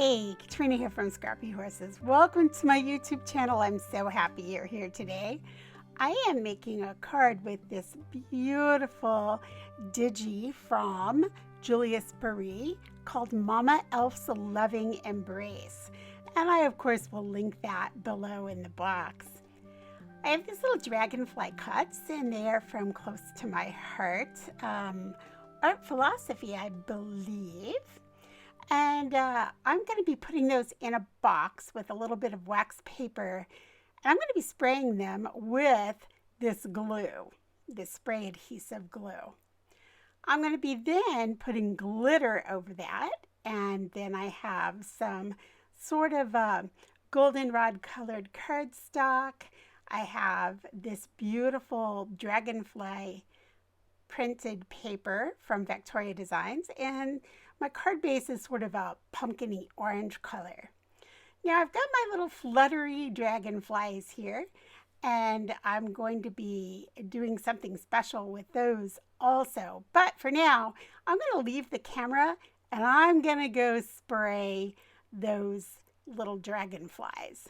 Hey, Katrina here from Scrappy Horses. Welcome to my YouTube channel. I'm so happy you're here today. I am making a card with this beautiful Digi from Julia Spiri called Mama Elf's Loving Embrace. And I, of course, will link that below in the box. I have these little dragonfly cuts and they're from close to my heart. Art philosophy, I believe. And I'm going to be putting those in a box with a little bit of wax paper. And I'm going to be spraying them with this glue, this spray adhesive glue. I'm going to be then putting glitter over that. And then I have some sort of goldenrod colored cardstock. I have this beautiful dragonfly printed paper from Victoria Designs, and my card base is sort of a pumpkin-y orange color. Now I've got my little fluttery dragonflies here, and I'm going to be doing something special with those also. But for now, I'm going to leave the camera and I'm going to go spray those little dragonflies.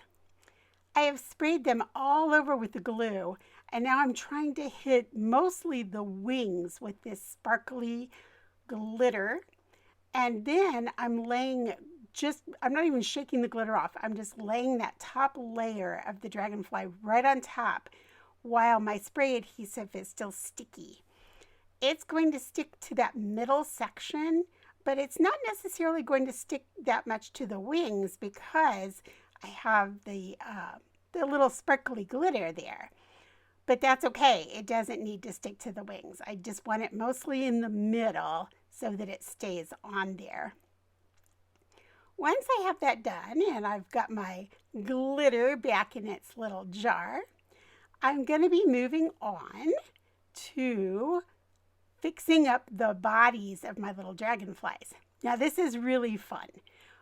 I have sprayed them all over with the glue, and now I'm trying to hit mostly the wings with this sparkly glitter. And then I'm laying I'm not even shaking the glitter off. I'm just laying that top layer of the dragonfly right on top while my spray adhesive is still sticky. It's going to stick to that middle section, but it's not necessarily going to stick that much to the wings because I have the little sparkly glitter there. But that's okay. It doesn't need to stick to the wings. I just want it mostly in the middle so that it stays on there. Once I have that done and I've got my glitter back in its little jar, I'm going to be moving on to fixing up the bodies of my little dragonflies. Now this is really fun.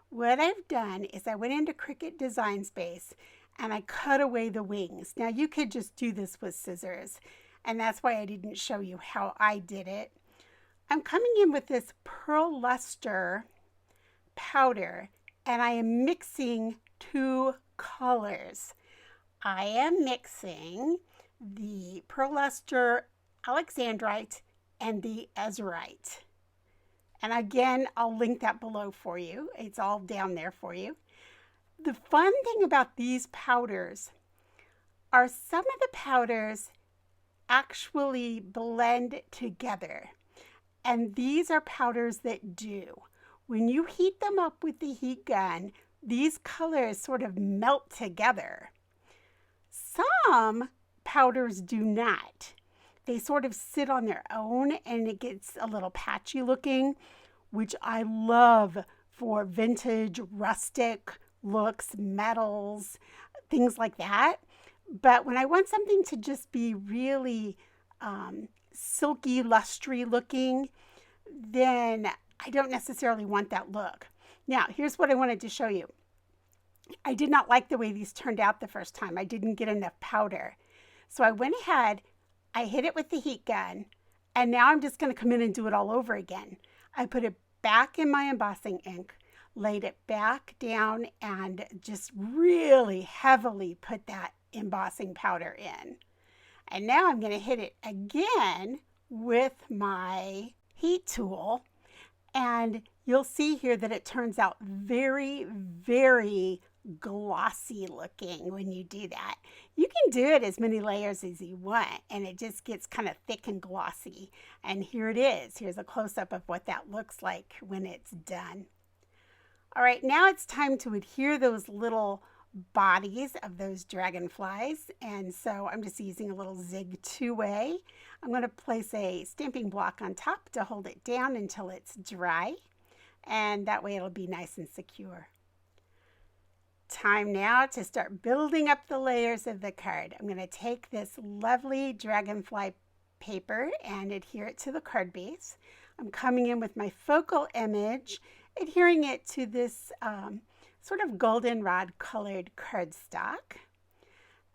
What I've done is I went into Cricut Design Space and I cut away the wings. Now you could just do this with scissors, and that's why I didn't show you how I did it. I'm coming in with this PearLustre powder, and I am mixing two colors. I am mixing the PearLustre Alexandrite and the Azurite. And again, I'll link that below for you. It's all down there for you. The fun thing about these powders are some of the powders actually blend together. And these are powders that do. When you heat them up with the heat gun, these colors sort of melt together. Some powders do not. They sort of sit on their own and it gets a little patchy looking, which I love for vintage, rustic looks, metals, things like that. But when I want something to just be really silky, lustre looking, then I don't necessarily want that look. Now, here's what I wanted to show you. I did not like the way these turned out the first time. I didn't get enough powder. So I went ahead, I hit it with the heat gun, and now I'm just going to come in and do it all over again. I put it back in my embossing ink, laid it back down, and just really heavily put that embossing powder in. And now I'm going to hit it again with my heat tool, and you'll see here that it turns out very, very glossy looking when you do that. You can do it as many layers as you want, and it just gets kind of thick and glossy. And here it is. Here's a close-up of what that looks like when it's done. All right, now it's time to adhere those little bodies of those dragonflies. And so I'm just using a little zig two-way. I'm going to place a stamping block on top to hold it down until it's dry. And that way it'll be nice and secure. Time now to start building up the layers of the card. I'm going to take this lovely dragonfly paper and adhere it to the card base. I'm coming in with my focal image, adhering it to this sort of goldenrod colored cardstock.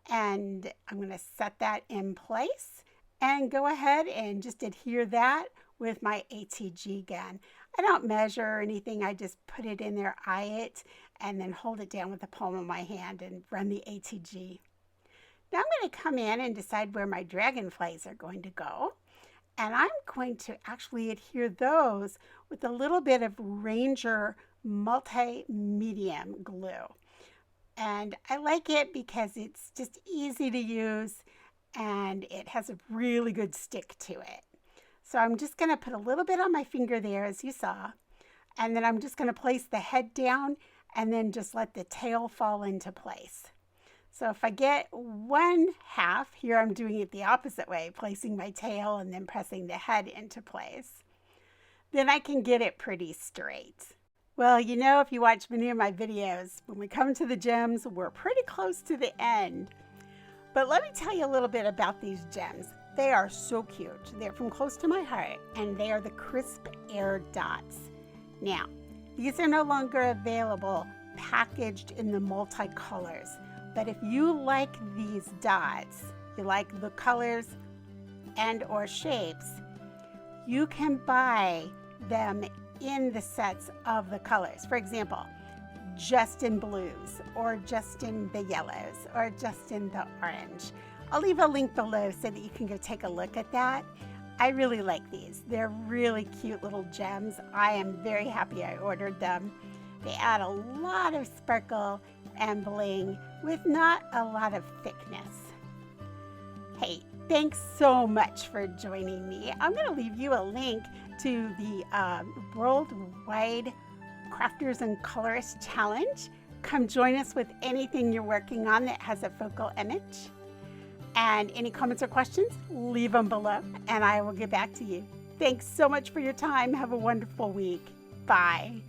And I'm going to set that in place and go ahead and just adhere that with my ATG gun. I don't measure or anything. I just put it in there, eye it, and then hold it down with the palm of my hand and run the ATG. Now I'm going to come in and decide where my dragonflies are going to go. And I'm going to actually adhere those with a little bit of Ranger multi-medium glue. And I like it because it's just easy to use and it has a really good stick to it. So I'm just going to put a little bit on my finger there, as you saw, and then I'm just going to place the head down and then just let the tail fall into place. So if I get one half, here I'm doing it the opposite way, placing my tail and then pressing the head into place, then I can get it pretty straight. Well, you know, if you watch many of my videos, when we come to the gems, we're pretty close to the end. But let me tell you a little bit about these gems. They are so cute. They're from close to my heart, and they are the Crisp Air Dots. Now, these are no longer available packaged in the multicolors. But if you like these dots, you like the colors and or shapes, you can buy them in the sets of the colors. For example, just in blues, or just in the yellows, or just in the orange. I'll leave a link below so that you can go take a look at that. I really like these. They're really cute little gems. I am very happy I ordered them. They add a lot of sparkle and bling with not a lot of thickness. Hey, thanks so much for joining me. I'm going to leave you a link to the Worldwide Crafters and Colorists Challenge. Come join us with anything you're working on that has a focal image. And any comments or questions, leave them below and I will get back to you. Thanks so much for your time. Have a wonderful week. Bye.